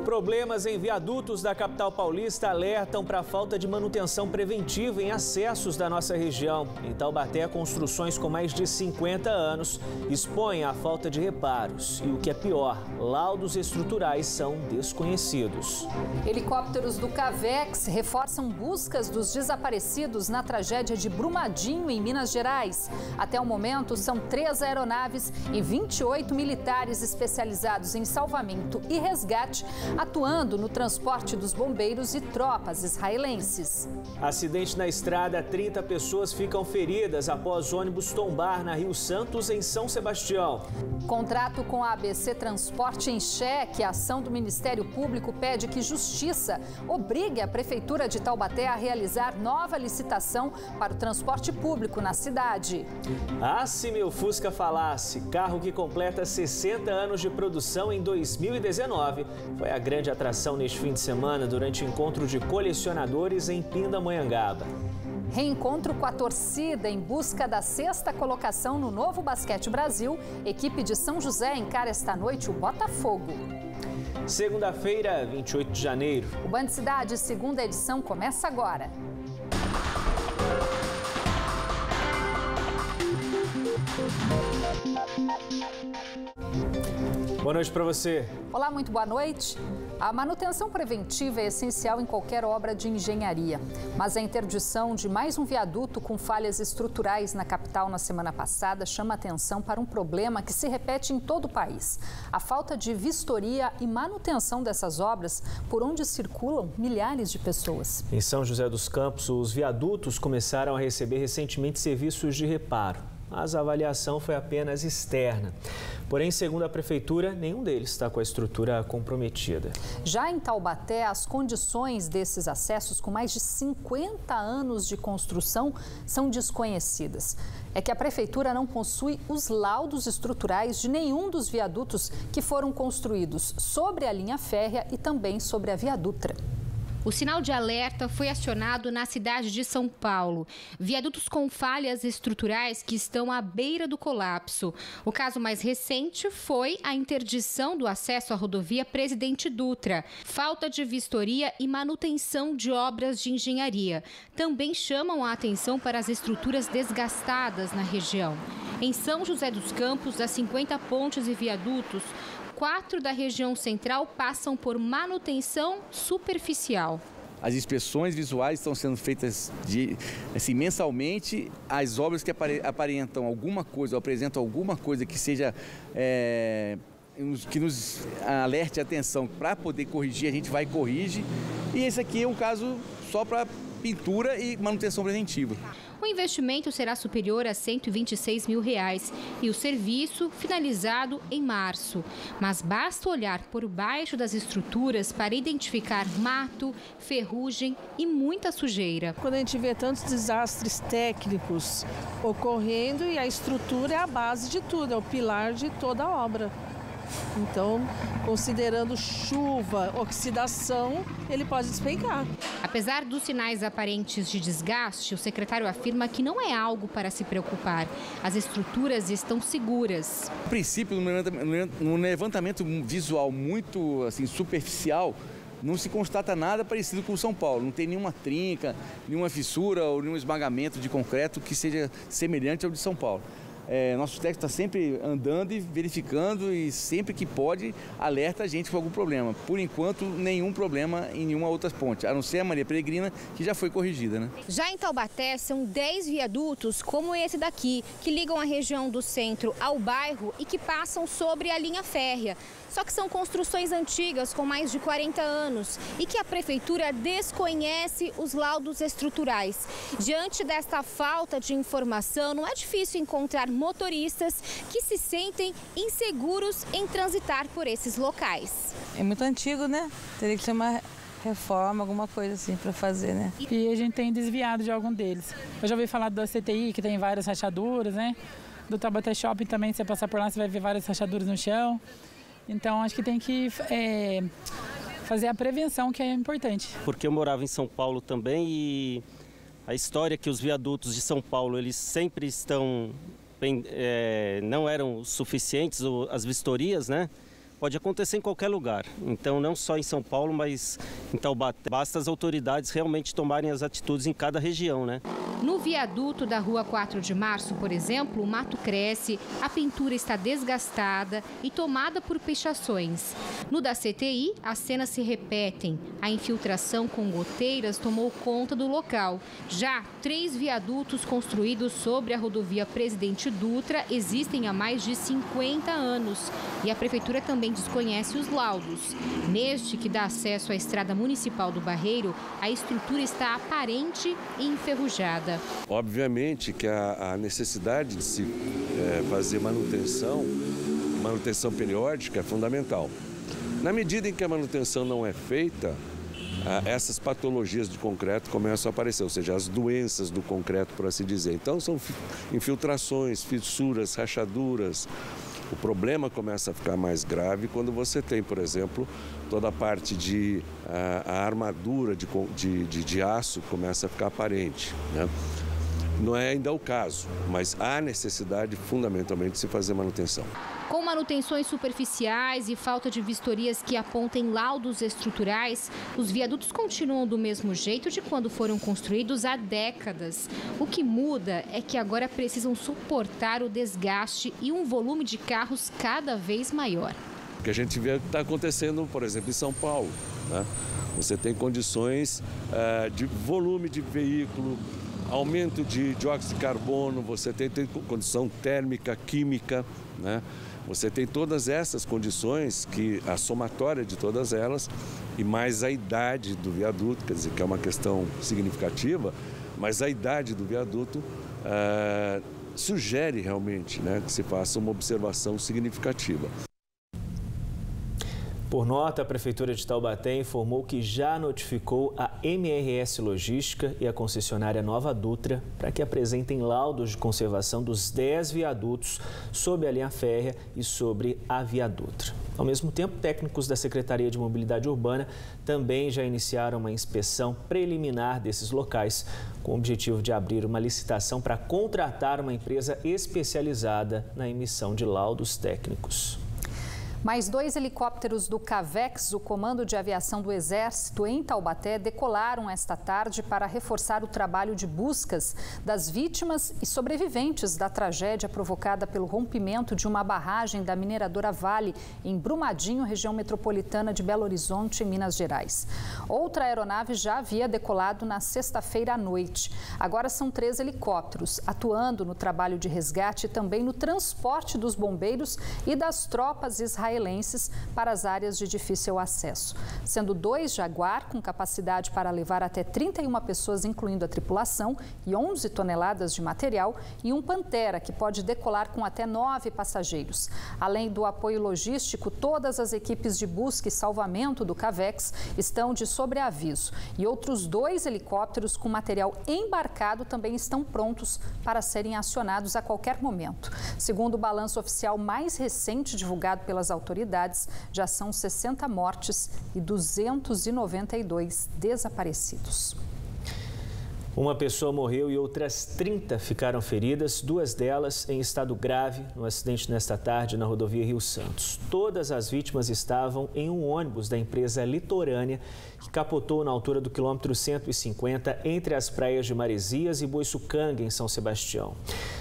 Problemas em viadutos da capital paulista alertam para a falta de manutenção preventiva em acessos da nossa região. Em Taubaté, construções com mais de 50 anos expõem a falta de reparos. E o que é pior, laudos estruturais são desconhecidos. Helicópteros do Cavex reforçam buscas dos desaparecidos na tragédia de Brumadinho, em Minas Gerais. Até o momento, são 3 aeronaves e 28 militares especializados em salvamento e resgate, atuando no transporte dos bombeiros e tropas israelenses. Acidente na estrada, 30 pessoas ficam feridas após ônibus tombar na Rio Santos, em São Sebastião. Contrato com a ABC Transporte em xeque. A ação do Ministério Público pede que Justiça obrigue a Prefeitura de Taubaté a realizar nova licitação para o transporte público na cidade. Ah, se meu Fusca falasse! Carro que completa 60 anos de produção em 2019 foi a grande atração neste fim de semana durante o encontro de colecionadores em Pindamonhangaba. Reencontro com a torcida em busca da 6ª colocação no Novo Basquete Brasil. Equipe de São José encara esta noite o Botafogo. Segunda-feira, 28 de janeiro. O Band Cidade, segunda edição, começa agora. Boa noite para você. Olá, muito boa noite. A manutenção preventiva é essencial em qualquer obra de engenharia, mas a interdição de mais um viaduto com falhas estruturais na capital na semana passada chama atenção para um problema que se repete em todo o país: a falta de vistoria e manutenção dessas obras por onde circulam milhares de pessoas. Em São José dos Campos, os viadutos começaram a receber recentemente serviços de reparo, mas a avaliação foi apenas externa. Porém, segundo a Prefeitura, nenhum deles está com a estrutura comprometida. Já em Taubaté, as condições desses acessos com mais de 50 anos de construção são desconhecidas. É que a Prefeitura não possui os laudos estruturais de nenhum dos viadutos que foram construídos sobre a linha férrea e também sobre a Via Dutra. O sinal de alerta foi acionado na cidade de São Paulo. Viadutos com falhas estruturais que estão à beira do colapso. O caso mais recente foi a interdição do acesso à rodovia Presidente Dutra. Falta de vistoria e manutenção de obras de engenharia. Também chamam a atenção para as estruturas desgastadas na região. Em São José dos Campos, das 50 pontes e viadutos, 4 da região central passam por manutenção superficial. As inspeções visuais estão sendo feitas mensalmente. As obras que aparentam alguma coisa, ou apresentam alguma coisa que seja que nos alerte a atenção para poder corrigir, a gente vai e corrige. E esse aqui é um caso só para pintura e manutenção preventiva. O investimento será superior a R$ 126 mil e o serviço finalizado em março. Mas basta olhar por baixo das estruturas para identificar mato, ferrugem e muita sujeira. Quando a gente vê tantos desastres técnicos ocorrendo, e a estrutura é a base de tudo, é o pilar de toda a obra. Então, considerando chuva, oxidação, ele pode despencar. Apesar dos sinais aparentes de desgaste, o secretário afirma que não é algo para se preocupar. As estruturas estão seguras. A princípio, no levantamento visual muito superficial, não se constata nada parecido com o São Paulo. Não tem nenhuma trinca, nenhuma fissura ou nenhum esmagamento de concreto que seja semelhante ao de São Paulo. Nosso técnico está sempre andando e verificando, e sempre que pode alerta a gente com algum problema. Por enquanto, nenhum problema em nenhuma outra ponte, a não ser a Maria Peregrina, que já foi corrigida, né? Já em Taubaté, são 10 viadutos como esse daqui, que ligam a região do centro ao bairro e que passam sobre a linha férrea. Só que são construções antigas com mais de 40 anos e que a Prefeitura desconhece os laudos estruturais. Diante desta falta de informação, não é difícil encontrar motoristas que se sentem inseguros em transitar por esses locais. É muito antigo, né? Teria que ser uma reforma, alguma coisa assim para fazer, né? E a gente tem desviado de algum deles. Eu já ouvi falar da CTI, que tem várias rachaduras, né? Do Taubaté Shopping também, se você passar por lá, você vai ver várias rachaduras no chão. Então, acho que tem que fazer a prevenção, que é importante. Porque eu morava em São Paulo também, e a história é que os viadutos de São Paulo, eles sempre não eram suficientes, as vistorias, né? pode acontecer em qualquer lugar. Então, não só em São Paulo, mas em Taubaté. Basta as autoridades realmente tomarem as atitudes em cada região, né? No viaduto da Rua 4 de Março, por exemplo, o mato cresce, a pintura está desgastada e tomada por pichações. No da CTI, as cenas se repetem. A infiltração com goteiras tomou conta do local. Já 3 viadutos construídos sobre a rodovia Presidente Dutra existem há mais de 50 anos. E a prefeitura também desconhece os laudos. Neste, que dá acesso à estrada municipal do Barreiro, a estrutura está aparente e enferrujada. Obviamente que a necessidade de se fazer manutenção periódica é fundamental. Na medida em que a manutenção não é feita, essas patologias de concreto começam a aparecer, ou seja, as doenças do concreto, por assim dizer. Então são infiltrações, fissuras, rachaduras. O problema começa a ficar mais grave quando você tem, por exemplo, toda a parte a armadura de aço começa a ficar aparente, né? Não é ainda o caso, mas há necessidade fundamentalmente de se fazer manutenção. Com manutenções superficiais e falta de vistorias que apontem laudos estruturais, os viadutos continuam do mesmo jeito de quando foram construídos há décadas. O que muda é que agora precisam suportar o desgaste e um volume de carros cada vez maior. O que a gente vê que está acontecendo, por exemplo, em São Paulo, né? Você tem condições de volume de veículo, aumento de dióxido de carbono, você tem condição térmica, química, né? Você tem todas essas condições, que a somatória de todas elas, e mais a idade do viaduto, quer dizer, que é uma questão significativa, mas a idade do viaduto sugere realmente, né, que se faça uma observação significativa. Por nota, a Prefeitura de Taubaté informou que já notificou a MRS Logística e a concessionária Nova Dutra para que apresentem laudos de conservação dos 10 viadutos sob a linha férrea e sobre a Via Dutra. Ao mesmo tempo, técnicos da Secretaria de Mobilidade Urbana também já iniciaram uma inspeção preliminar desses locais, com o objetivo de abrir uma licitação para contratar uma empresa especializada na emissão de laudos técnicos. Mais 2 helicópteros do CAVEX, o Comando de Aviação do Exército, em Taubaté, decolaram esta tarde para reforçar o trabalho de buscas das vítimas e sobreviventes da tragédia provocada pelo rompimento de uma barragem da mineradora Vale, em Brumadinho, região metropolitana de Belo Horizonte, em Minas Gerais. Outra aeronave já havia decolado na sexta-feira à noite. Agora são 3 helicópteros, atuando no trabalho de resgate e também no transporte dos bombeiros e das tropas israelenses para as áreas de difícil acesso, sendo 2 Jaguar com capacidade para levar até 31 pessoas, incluindo a tripulação, e 11 toneladas de material, e um Pantera, que pode decolar com até 9 passageiros. Além do apoio logístico, todas as equipes de busca e salvamento do CAVEX estão de sobreaviso, e outros 2 helicópteros com material embarcado também estão prontos para serem acionados a qualquer momento. Segundo o balanço oficial mais recente divulgado pelas autoridades, já são 60 mortes e 292 desaparecidos. Uma pessoa morreu e outras 30 ficaram feridas, 2 delas em estado grave, no acidente nesta tarde na rodovia Rio Santos. Todas as vítimas estavam em um ônibus da empresa litorânea que capotou na altura do quilômetro 150 entre as praias de Maresias e Boiçucanga, em São Sebastião.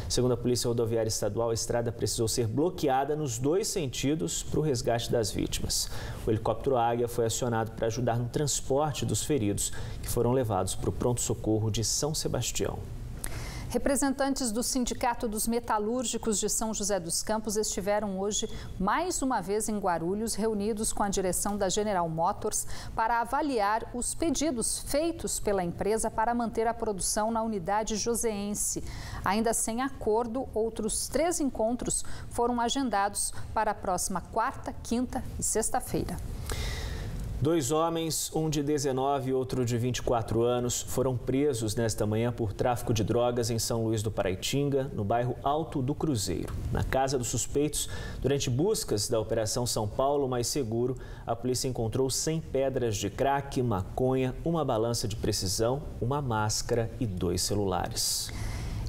Segundo a Polícia Rodoviária Estadual, a estrada precisou ser bloqueada nos 2 sentidos para o resgate das vítimas. O helicóptero Águia foi acionado para ajudar no transporte dos feridos, que foram levados para o pronto-socorro de São Sebastião. Representantes do Sindicato dos Metalúrgicos de São José dos Campos estiveram hoje mais uma vez em Guarulhos, reunidos com a direção da General Motors para avaliar os pedidos feitos pela empresa para manter a produção na unidade joseense. Ainda sem acordo, outros 3 encontros foram agendados para a próxima quarta, quinta e sexta-feira. 2 homens, um de 19 e outro de 24 anos, foram presos nesta manhã por tráfico de drogas em São Luís do Paraitinga, no bairro Alto do Cruzeiro. Na casa dos suspeitos, durante buscas da Operação São Paulo Mais Seguro, a polícia encontrou 100 pedras de crack, maconha, uma balança de precisão, uma máscara e 2 celulares.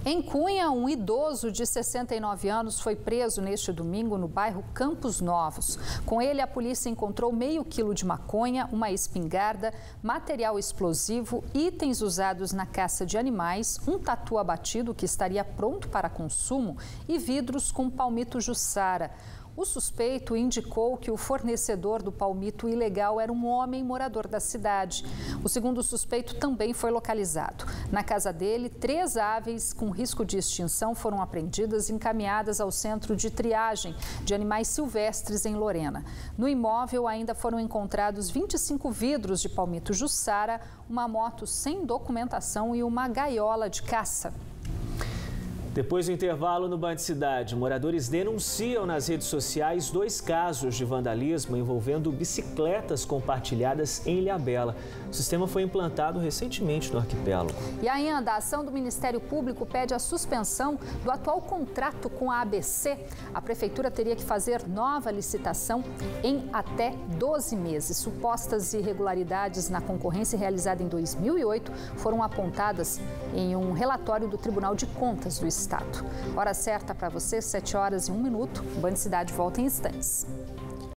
Em Cunha, um idoso de 69 anos foi preso neste domingo no bairro Campos Novos. Com ele, a polícia encontrou meio quilo de maconha, uma espingarda, material explosivo, itens usados na caça de animais, um tatu abatido que estaria pronto para consumo e vidros com palmito jussara. O suspeito indicou que o fornecedor do palmito ilegal era um homem morador da cidade. O segundo suspeito também foi localizado. Na casa dele, 3 aves com risco de extinção foram apreendidas e encaminhadas ao centro de triagem de animais silvestres em Lorena. No imóvel ainda foram encontrados 25 vidros de palmito jussara, uma moto sem documentação e uma gaiola de caça. Depois do intervalo no Band Cidade, moradores denunciam nas redes sociais 2 casos de vandalismo envolvendo bicicletas compartilhadas em Ilhabela. O sistema foi implantado recentemente no arquipélago. E ainda, a ação do Ministério Público pede a suspensão do atual contrato com a ABC. A Prefeitura teria que fazer nova licitação em até 12 meses. Supostas irregularidades na concorrência realizada em 2008 foram apontadas em um relatório do Tribunal de Contas do Estado. Hora certa para você, 7h01. O Band Cidade volta em instantes.